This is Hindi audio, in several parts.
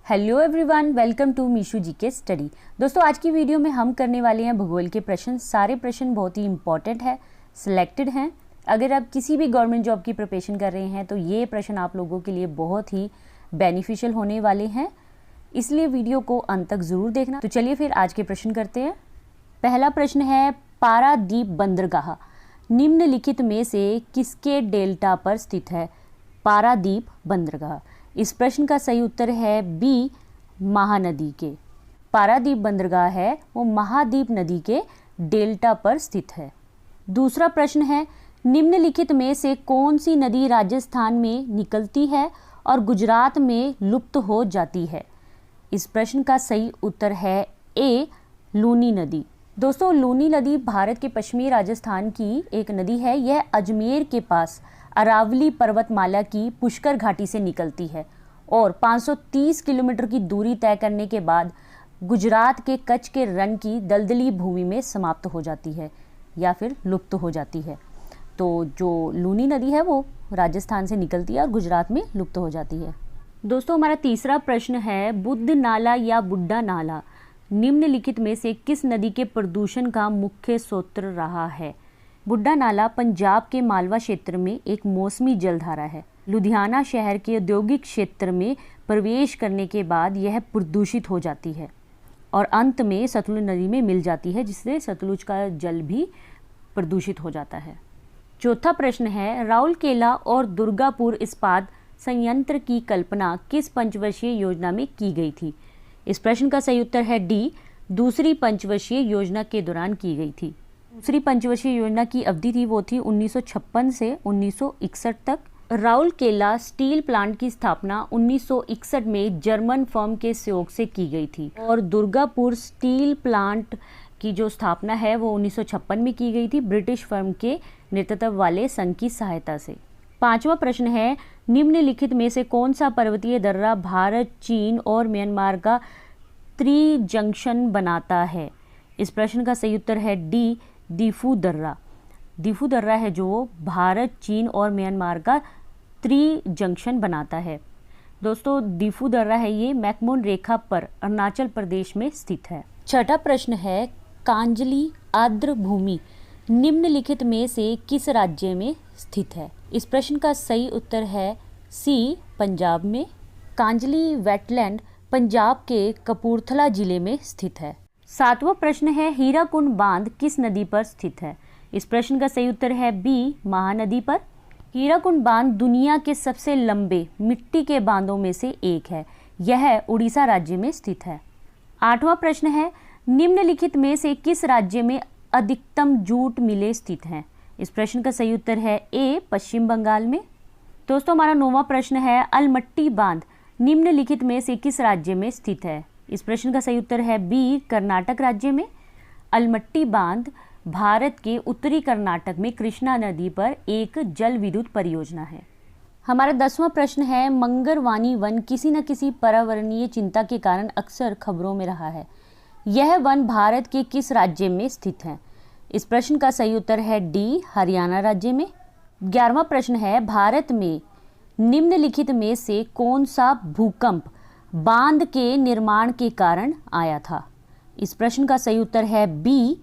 हेलो एवरीवन, वेलकम टू मीशू जी के स्टडी। दोस्तों, आज की वीडियो में हम करने वाले हैं भूगोल के प्रश्न। सारे प्रश्न बहुत ही इंपॉर्टेंट है, सिलेक्टेड हैं। अगर आप किसी भी गवर्नमेंट जॉब की प्रिपरेशन कर रहे हैं तो ये प्रश्न आप लोगों के लिए बहुत ही बेनिफिशियल होने वाले हैं, इसलिए वीडियो को अंत तक ज़रूर देखना। तो चलिए फिर आज के प्रश्न करते हैं। पहला प्रश्न है, पारादीप बंदरगाह निम्नलिखित में से किसके डेल्टा पर स्थित है? पारादीप बंदरगाह। इस प्रश्न का सही उत्तर है बी, महानदी के। पारादीप बंदरगाह है वो महाद्वीप नदी के डेल्टा पर स्थित है। दूसरा प्रश्न है, निम्नलिखित में से कौन सी नदी राजस्थान में निकलती है और गुजरात में लुप्त हो जाती है? इस प्रश्न का सही उत्तर है ए, लूनी नदी। दोस्तों, लूनी नदी भारत के पश्चिमी राजस्थान की एक नदी है। यह अजमेर के पास अरावली पर्वतमाला की पुष्कर घाटी से निकलती है और 530 किलोमीटर की दूरी तय करने के बाद गुजरात के कच्छ के रण की दलदली भूमि में समाप्त हो जाती है या फिर लुप्त हो जाती है। तो जो लूनी नदी है वो राजस्थान से निकलती है और गुजरात में लुप्त हो जाती है। दोस्तों, हमारा तीसरा प्रश्न है, बुद्ध नाला या बुड्ढा नाला निम्नलिखित में से किस नदी के प्रदूषण का मुख्य स्रोत रहा है? बुड्ढा नाला पंजाब के मालवा क्षेत्र में एक मौसमी जलधारा है। लुधियाना शहर के औद्योगिक क्षेत्र में प्रवेश करने के बाद यह प्रदूषित हो जाती है और अंत में सतलुज नदी में मिल जाती है, जिससे सतलुज का जल भी प्रदूषित हो जाता है। चौथा प्रश्न है, राउरकेला और दुर्गापुर इस्पात संयंत्र की कल्पना किस पंचवर्षीय योजना में की गई थी? इस प्रश्न का सही उत्तर है डी, दूसरी पंचवर्षीय योजना के दौरान की गई थी। दूसरी पंचवर्षीय योजना की अवधि थी वो थी 1956 से 1961 तक। राउरकेला स्टील प्लांट की स्थापना 1961 में जर्मन फर्म के सहयोग से की गई थी और दुर्गापुर स्टील प्लांट की जो स्थापना है वो 1956 में की गई थी ब्रिटिश फर्म के नेतृत्व वाले संघ की सहायता से। पांचवा प्रश्न है, निम्नलिखित में से कौन सा पर्वतीय दर्रा भारत, चीन और म्यांमार का त्रिजंक्शन बनाता है? इस प्रश्न का सही उत्तर है डी, दीफू दर्रा। दीफू दर्रा है जो भारत, चीन और म्यांमार का त्रिजंक्शन बनाता है। दोस्तों, दीफू दर्रा है ये मैकमोन रेखा पर अरुणाचल प्रदेश में स्थित है। छठा प्रश्न है, कांजली आर्द्र भूमि निम्नलिखित में से किस राज्य में स्थित है? इस प्रश्न का सही उत्तर है सी, पंजाब में। कांजली वेटलैंड पंजाब के कपूरथला जिले में स्थित है। सातवां प्रश्न है, हीराकुंड बांध किस नदी पर स्थित है? इस प्रश्न का सही उत्तर है बी, महानदी पर। हीराकुंड बांध दुनिया के सबसे लंबे मिट्टी के बांधों में से एक है। यह उड़ीसा राज्य में स्थित है। आठवां प्रश्न है, निम्नलिखित में से किस राज्य में अधिकतम जूट मिलें स्थित हैं? इस प्रश्न का सही उत्तर है ए, पश्चिम बंगाल में। दोस्तों, हमारा नौवां प्रश्न है, अलमट्टी बांध निम्नलिखित में से किस राज्य में स्थित है? इस प्रश्न का सही उत्तर है बी, कर्नाटक राज्य में। अलमट्टी बांध भारत के उत्तरी कर्नाटक में कृष्णा नदी पर एक जल विद्युत परियोजना है। हमारा 10वां प्रश्न है, मंगरवानी वन किसी न किसी पर्यावरणीय चिंता के कारण अक्सर खबरों में रहा है। यह वन भारत के किस राज्य में स्थित है? इस प्रश्न का सही उत्तर है डी, हरियाणा राज्य में। 11वां प्रश्न है, भारत में निम्नलिखित में से कौन सा भूकंप बांध के निर्माण के कारण आया था? इस प्रश्न का सही उत्तर है बी,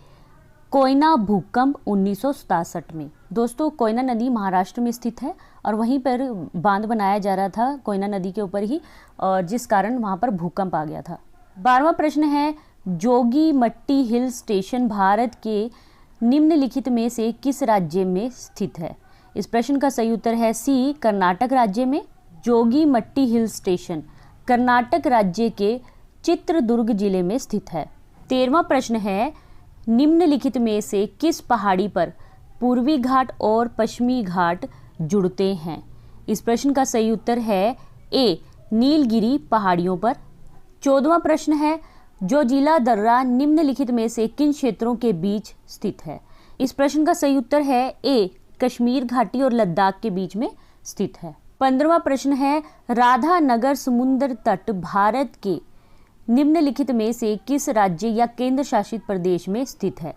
कोयना भूकंप 1967 में। दोस्तों, कोयना नदी महाराष्ट्र में स्थित है और वहीं पर बांध बनाया जा रहा था कोयना नदी के ऊपर ही, और जिस कारण वहां पर भूकंप आ गया था। 12वां प्रश्न है, जोगी मट्टी हिल स्टेशन भारत के निम्नलिखित में से किस राज्य में स्थित है? इस प्रश्न का सही उत्तर है सी, कर्नाटक राज्य में। जोगी मट्टी हिल स्टेशन कर्नाटक राज्य के चित्रदुर्ग जिले में स्थित है। 13वां प्रश्न है, निम्नलिखित में से किस पहाड़ी पर पूर्वी घाट और पश्चिमी घाट जुड़ते हैं? इस प्रश्न का सही उत्तर है ए, नीलगिरी पहाड़ियों पर। 14वां प्रश्न है, जोजिला दर्रा निम्नलिखित में से किन क्षेत्रों के बीच स्थित है? इस प्रश्न का सही उत्तर है ए, कश्मीर घाटी और लद्दाख के बीच में स्थित है। 15वां प्रश्न है, राधा नगर समुद्र तट भारत के निम्नलिखित में से किस राज्य या केंद्र शासित प्रदेश में स्थित है?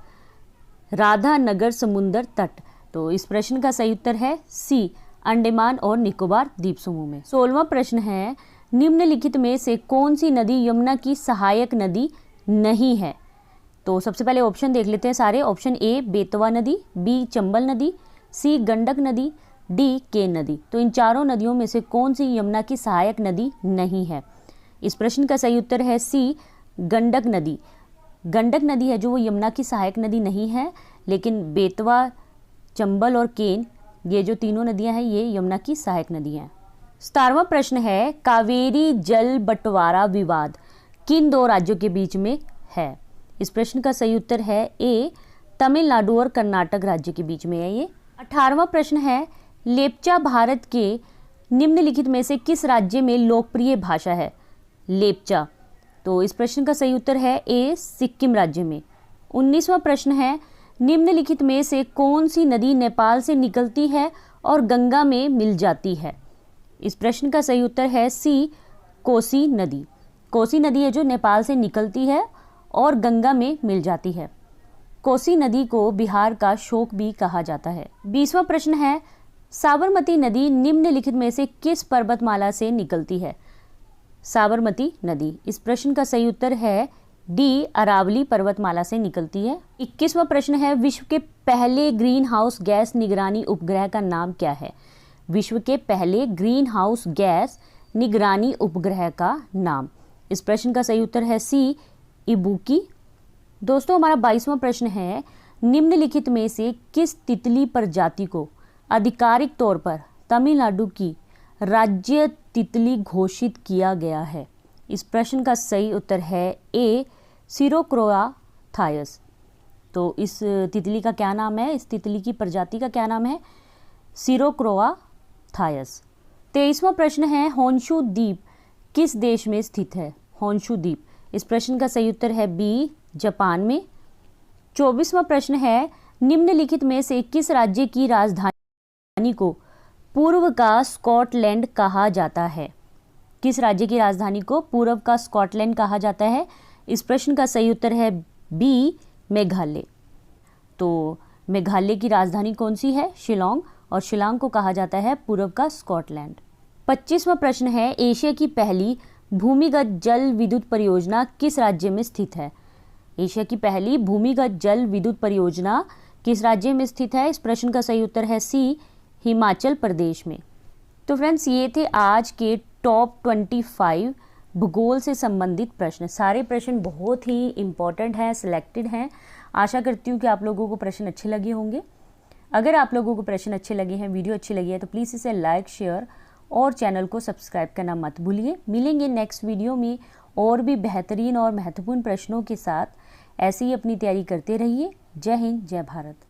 राधा नगर समुद्र तट। तो इस प्रश्न का सही उत्तर है सी, अंडमान और निकोबार द्वीप समूह में। 16वां प्रश्न है, निम्नलिखित में से कौन सी नदी यमुना की सहायक नदी नहीं है? तो सबसे पहले ऑप्शन देख लेते हैं सारे। ऑप्शन ए बेतवा नदी, बी चंबल नदी, सी गंडक नदी, डी केन नदी। तो इन चारों नदियों में से कौन सी यमुना की सहायक नदी नहीं है? इस प्रश्न का सही उत्तर है सी गंडक नदी। गंडक नदी है जो वो यमुना की सहायक नदी नहीं है, लेकिन बेतवा, चंबल और केन ये जो तीनों नदियां हैं ये यमुना की सहायक नदी हैं। 17वां प्रश्न है, कावेरी जल बंटवारा विवाद किन दो राज्यों के बीच में है? इस प्रश्न का सही उत्तर है ए तमिलनाडु और कर्नाटक राज्य के बीच में है ये। 18वां प्रश्न है, लेप्चा भारत के निम्नलिखित में से किस राज्य में लोकप्रिय भाषा है? लेप्चा। तो इस प्रश्न का सही उत्तर है ए सिक्किम राज्य में। 19वां प्रश्न है, निम्नलिखित में से कौन सी नदी नेपाल से निकलती है और गंगा में मिल जाती है? इस प्रश्न का सही उत्तर है सी कोसी नदी। कोसी नदी है जो नेपाल से निकलती है और गंगा में मिल जाती है। कोसी नदी को बिहार का शोक भी कहा जाता है। 20वां प्रश्न है, साबरमती नदी निम्नलिखित में से किस पर्वतमाला से निकलती है? साबरमती नदी। इस प्रश्न का सही उत्तर है डी अरावली पर्वतमाला से निकलती है। 21वां प्रश्न है, विश्व के पहले ग्रीन हाउस गैस निगरानी उपग्रह का नाम क्या है? विश्व के पहले ग्रीन हाउस गैस निगरानी उपग्रह का नाम। इस प्रश्न का सही उत्तर है सी इबुकी। दोस्तों हमारा 22वां प्रश्न है, निम्नलिखित में से किस तितली प्रजाति को आधिकारिक तौर पर तमिलनाडु की राज्य तितली घोषित किया गया है? इस प्रश्न का सही उत्तर है ए सिरोक्रोआ थायस। तो इस तितली का क्या नाम है? इस तितली की प्रजाति का क्या नाम है? सिरोक्रोआ थायस। 23वां प्रश्न है, होन्शु द्वीप किस देश में स्थित है? होन्शु द्वीप। इस प्रश्न का सही उत्तर है बी जापान में। 24वां प्रश्न है, निम्नलिखित में से किस राज्य की राजधानी को पूर्व का स्कॉटलैंड कहा जाता है? किस राज्य की राजधानी को पूर्व का स्कॉटलैंड कहा जाता है? इस प्रश्न का सही उत्तर है बी मेघालय। तो मेघालय की राजधानी कौन सी है? शिलोंग। और शिलोंग को कहा जाता है पूर्व का स्कॉटलैंड। 25वां प्रश्न है, एशिया की पहली भूमिगत जल विद्युत परियोजना किस राज्य में स्थित है? एशिया की पहली भूमिगत जल विद्युत परियोजना किस राज्य में स्थित है? इस प्रश्न का सही उत्तर है सी हिमाचल प्रदेश में। तो फ्रेंड्स ये थे आज के टॉप 25 भूगोल से संबंधित प्रश्न। सारे प्रश्न बहुत ही इम्पोर्टेंट हैं, सिलेक्टेड हैं। आशा करती हूँ कि आप लोगों को प्रश्न अच्छे लगे होंगे। अगर आप लोगों को प्रश्न अच्छे लगे हैं, वीडियो अच्छी लगी है, तो प्लीज़ इसे लाइक, शेयर और चैनल को सब्सक्राइब करना मत भूलिए। मिलेंगे नेक्स्ट वीडियो में और भी बेहतरीन और महत्वपूर्ण प्रश्नों के साथ। ऐसे ही अपनी तैयारी करते रहिए। जय हिंद, जय भारत।